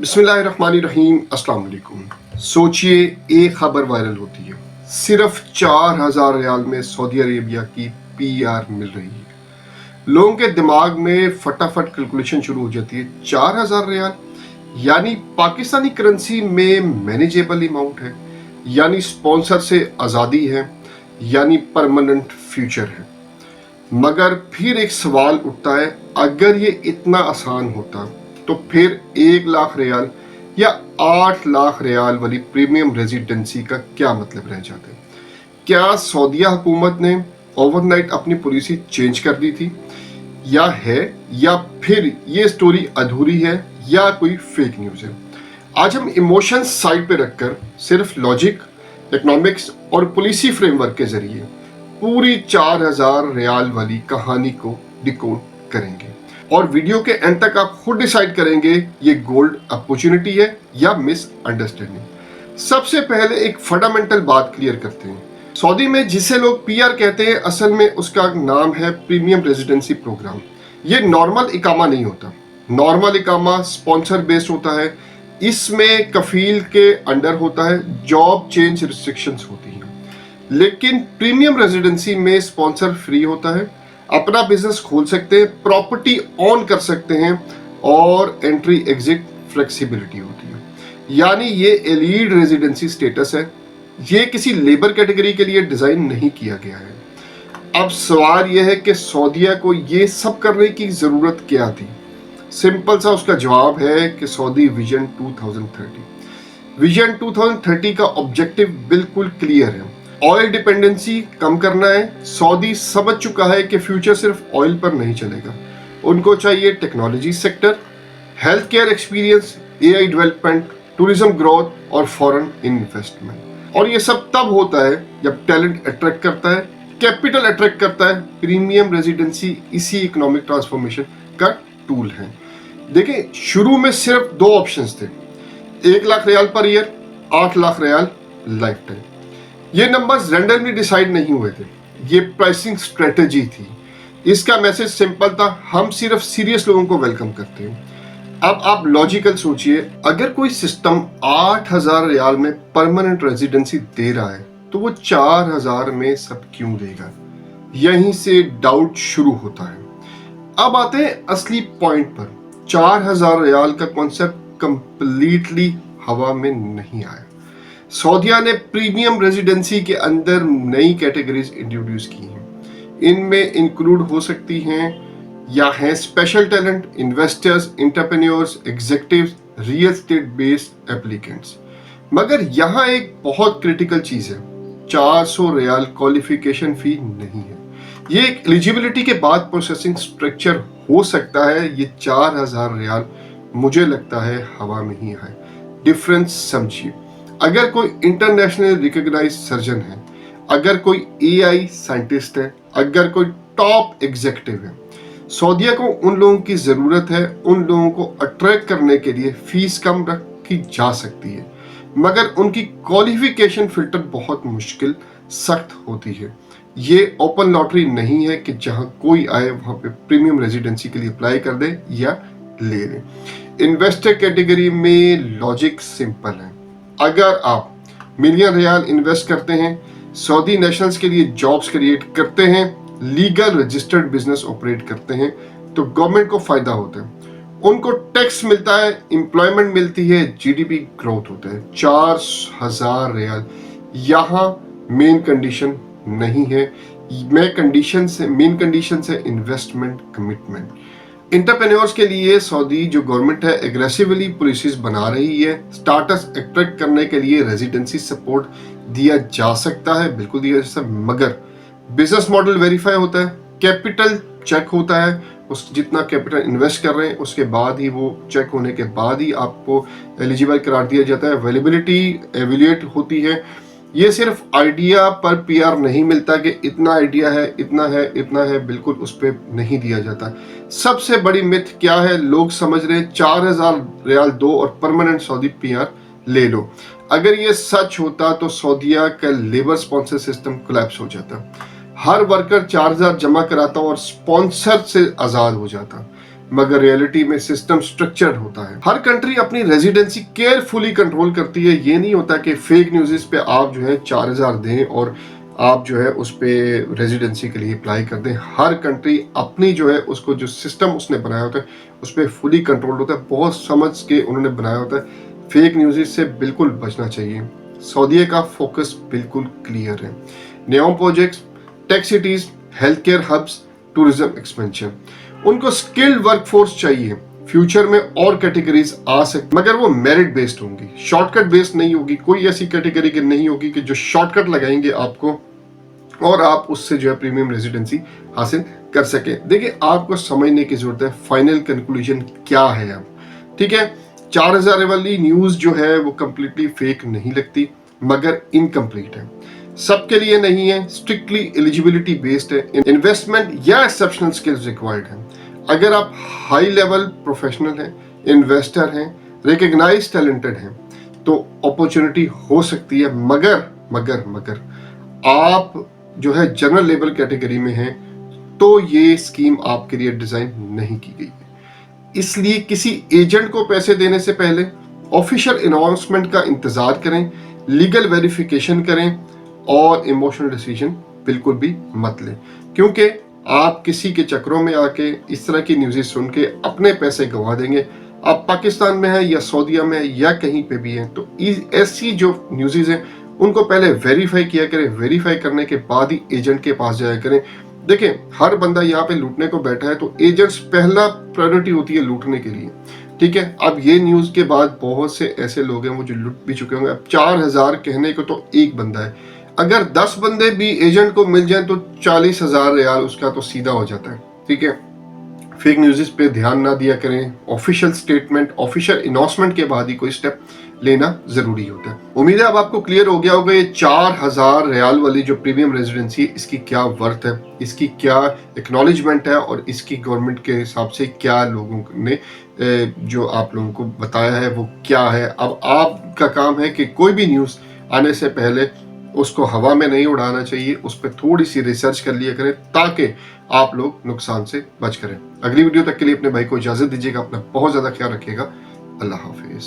बिस्मिल्लाहिर्रहमानिर्रहीम, अस्सलाम वालेकुम। सोचिए, एक खबर वायरल होती है, सिर्फ 4,000 रियाल में सऊदी अरेबिया की पीआर मिल रही है। लोगों के दिमाग में फटाफट कैलकुलेशन शुरू हो जाती है। 4,000 रियाल यानी पाकिस्तानी करेंसी में मैनेजेबल अमाउंट है, यानी स्पॉन्सर से आज़ादी है, यानी परमानेंट फ्यूचर है। मगर फिर एक सवाल उठता है, अगर ये इतना आसान होता तो फिर 1 लाख रियाल या 8 लाख रियाल वाली प्रीमियम रेजिडेंसी का क्या मतलब रह जाता है? क्या सऊदीया हुकूमत ने ओवरनाइट अपनी पॉलिसी चेंज कर दी थी, या फिर ये स्टोरी अधूरी है या कोई फेक न्यूज़ है? आज हम इमोशंस साइड पे रखकर सिर्फ लॉजिक, इकोनॉमिक्स और पॉलिसी फ्रेमवर्क के जरिए पूरी 4,000 रियाल वाली कहानी को डिकोड करेंगे। और वीडियो के एंड तक आप खुद डिसाइड करेंगे ये गोल्ड अपॉर्चुनिटी है या मिसअंडरस्टैंडिंग। सबसे पहले एक फंडामेंटल बात क्लियर करते हैं। सऊदी में जिसे लोग पीआर कहते हैं, असल में उसका नाम है प्रीमियम रेजिडेंसी प्रोग्राम। ये नॉर्मल इकामा नहीं होता। नॉर्मल इकामा स्पॉन्सर बेस्ड होता है, इसमें कफील के अंडर होता है, जॉब चेंज रिस्ट्रिक्शंस होती हैं। लेकिन प्रीमियम रेजिडेंसी में स्पॉन्सर फ्री होता है, अपना बिजनेस खोल सकते हैं, प्रॉपर्टी ऑन कर सकते हैं और एंट्री एग्जिट फ्लेक्सिबिलिटी होती है। यानी ये एलीड रेजिडेंसी स्टेटस है। ये किसी लेबर कैटेगरी के लिए डिजाइन नहीं किया गया है। अब सवाल यह है कि सऊदीया को ये सब करने की जरूरत क्या थी? सिंपल सा उसका जवाब है कि सऊदी विजन 2030 का ऑब्जेक्टिव बिल्कुल क्लियर है। ऑयल डिपेंडेंसी कम करना है। सऊदी समझ चुका है कि फ्यूचर सिर्फ ऑयल पर नहीं चलेगा। उनको चाहिए technology sector, health care experience, AI development, tourism growth और फॉरेन इन्वेस्टमेंट। और ये सब तब होता है जब टैलेंट अट्रैक्ट करता है, कैपिटल अट्रैक्ट करता है। प्रीमियम रेजिडेंसी इसी इकोनॉमिक ट्रांसफॉर्मेशन का टूल है। देखिए, शुरू में सिर्फ 2 ऑप्शंस थे, 1 lakh riyal per year, 8 lakh riyal life time. ये नंबर्स रैंडमली डिसाइड नहीं हुए थे, ये प्राइसिंग स्ट्रेटेजी थी। इसका मैसेज सिंपल था, हम सिर्फ सीरियस लोगों को वेलकम करते हैं। अब आप लॉजिकल सोचिए, अगर कोई सिस्टम 8,000 रियाल में परमानेंट रेजिडेंसी दे रहा है तो वो 4,000 में सब क्यों देगा? यहीं से डाउट शुरू होता है। अब आते हैं असली पॉइंट पर। 4,000 रियाल का कॉन्सेप्ट कंप्लीटली हवा में नहीं आया। सऊदीया ने प्रीमियम रेजिडेंसी के अंदर नई कैटेगरीज इंट्रोड्यूस की हैं। इनमें इंक्लूड हो सकती हैं या हैं special talent, investors, entrepreneurs, executives, real estate based applicants. मगर यहाँ एक बहुत क्रिटिकल चीज है, 400 रियाल क्वालिफिकेशन फी नहीं है। ये एक एलिजिबिलिटी के बाद प्रोसेसिंग स्ट्रक्चर हो सकता है। ये 4,000 रियाल मुझे लगता है हवा में ही है। डिफरेंस समझिए। अगर कोई इंटरनेशनल रिकॉग्नाइज्ड सर्जन है, अगर कोई एआई साइंटिस्ट है, अगर कोई टॉप एग्जीक्यूटिव है, सऊदीया को उन लोगों की जरूरत है। उन लोगों को अट्रैक्ट करने के लिए फीस कम रखी जा सकती है, मगर उनकी क्वालिफिकेशन फिल्टर बहुत मुश्किल, सख्त होती है। ये ओपन लॉटरी नहीं है कि जहां कोई आए वहां पे प्रीमियम रेजिडेंसी के लिए अप्लाई कर दे या ले ले। इन्वेस्टर कैटेगरी में लॉजिक सिंपल है। अगर आप मिलियन रियाल इन्वेस्ट करते हैं, सऊदी नेशनल्स के लिए जॉब्स क्रिएट करते हैं, लीगल रजिस्टर्ड बिजनेस ऑपरेट करते हैं, तो गवर्नमेंट को फायदा होता है। उनको टैक्स मिलता है, एम्प्लॉयमेंट मिलती है, जीडीपी ग्रोथ होता है। 4,000 रियाल यहाँ मेन कंडीशन नहीं है। मेन कंडीशन है इन्वेस्टमेंट कमिटमेंट। इंटरप्रेन्योर्स के लिए सऊदी जो गवर्नमेंट है एग्रेसिवली पॉलिसीज बना रही है। स्टार्टअप्स अट्रैक्ट करने के लिए रेजिडेंसी सपोर्ट दिया जा सकता है, बिल्कुल दिया जा सकता है, मगर बिजनेस मॉडल वेरीफाई होता है, कैपिटल चेक होता है। उस जितना कैपिटल इन्वेस्ट कर रहे हैं उसके बाद ही, वो चेक होने के बाद ही आपको एलिजिबल करार दिया जाता है। अवेलेबिलिटी एवेल्यूएट होती है। ये सिर्फ आइडिया पर पीआर नहीं मिलता कि इतना आइडिया है, इतना है, बिल्कुल उस पर नहीं दिया जाता। सबसे बड़ी मिथ क्या है? लोग समझ रहे 4,000 रियाल दो और परमानेंट सऊदी पीआर ले लो। अगर ये सच होता तो सऊदीया का लेबर स्पॉन्सर सिस्टम कोलैप्स हो जाता। हर वर्कर 4,000 जमा कराता और स्पॉन्सर से आजाद हो जाता। मगर रियलिटी में सिस्टम स्ट्रक्चर्ड होता है। हर कंट्री अपनी रेजिडेंसी केयरफुली कंट्रोल करती है। ये नहीं होता कि फेक न्यूज़ पे आप जो है 4000 दें और आप जो है उस पे रेजिडेंसी के लिए अप्लाई कर दें। हर कंट्री अपनी जो है उसको जो सिस्टम उसने बनाया होता है उस पर फुली कंट्रोल होता है, बहुत समझ के उन्होंने बनाया होता है। फेक न्यूज़ से बिल्कुल बचना चाहिए। सऊदीया का फोकस बिल्कुल क्लियर है। Neom projects, tech cities, health care hubs, tourism expansion. उनको स्किल्ड वर्कफोर्स चाहिए। फ्यूचर में और कैटेगरीज आ सकती मगर वो मेरिट बेस्ड होंगी, शॉर्टकट बेस्ड नहीं होगी। कोई ऐसी कैटेगरी की नहीं होगी कि जो शॉर्टकट लगाएंगे आपको और आप उससे जो है प्रीमियम रेजिडेंसी हासिल कर सके। देखिए, आपको समझने की जरूरत है फाइनल कंक्लूजन क्या है अब। ठीक है, 4000 वाली न्यूज जो है वो कंप्लीटली फेक नहीं लगती मगर इनकम्प्लीट है, सबके लिए नहीं है, स्ट्रिक्टली एलिजिबिलिटी बेस्ड है, इन्वेस्टमेंट या एक्सेप्शनल स्किल्स रिक्वायर्ड है। अगर आप हाई लेवल प्रोफेशनल हैं, इन्वेस्टर हैं, रिकग्नाइज टैलेंटेड हैं तो अपॉर्चुनिटी हो सकती है। मगर मगर मगर आप जो है जनरल लेवल कैटेगरी में हैं तो ये स्कीम आपके लिए डिजाइन नहीं की गई है। इसलिए किसी एजेंट को पैसे देने से पहले ऑफिशियल अनाउंसमेंट का इंतजार करें, लीगल वेरिफिकेशन करें और इमोशनल डिसीजन बिल्कुल भी मत लें, क्योंकि आप किसी के चक्रों में आके इस तरह की न्यूज़ सुन के अपने पैसे गंवा देंगे। आप पाकिस्तान में हैं या सऊदीया में या कहीं पे भी हैं तो ऐसी जो न्यूज़ हैं उनको पहले वेरीफाई किया करें। वेरीफाई करने के बाद ही एजेंट के पास जाया करें। देखिए, हर बंदा यहाँ पे लूटने को बैठा है तो एजेंट्स पहला प्रायोरिटी होती है लूटने के लिए। ठीक है, अब ये न्यूज़ के बाद बहुत से ऐसे लोग हैं वो जो लूट भी चुके होंगे। अब 4000 कहने को तो एक बंदा है, अगर 10 बंदे भी एजेंट को मिल जाएं तो 40,000 रियाल उसका तो सीधा हो जाता है। ठीक है, फेक न्यूज़ पे ध्यान ना दिया करें। ऑफिशियल स्टेटमेंट, ऑफिशियल अनाउंसमेंट के बाद ही कोई स्टेप लेना जरूरी होता है। उम्मीद है अब आपको क्लियर हो गया होगा ये 4000 रियाल वाली जो प्रीमियम रेजिडेंसी इसकी क्या वर्थ है, इसकी क्या एक्नॉलेजमेंट है और इसकी गवर्नमेंट के हिसाब से क्या लोगों ने जो आप लोगों को बताया है वो क्या है। अब आपका काम है कि कोई भी न्यूज़ आने से पहले उसको हवा में नहीं उड़ाना चाहिए, उस पर थोड़ी सी रिसर्च कर लिया करें ताकि आप लोग नुकसान से बच करें। अगली वीडियो तक के लिए अपने भाई को इजाजत दीजिएगा। अपना बहुत ज्यादा ख्याल रखिएगा। अल्लाह हाफिज।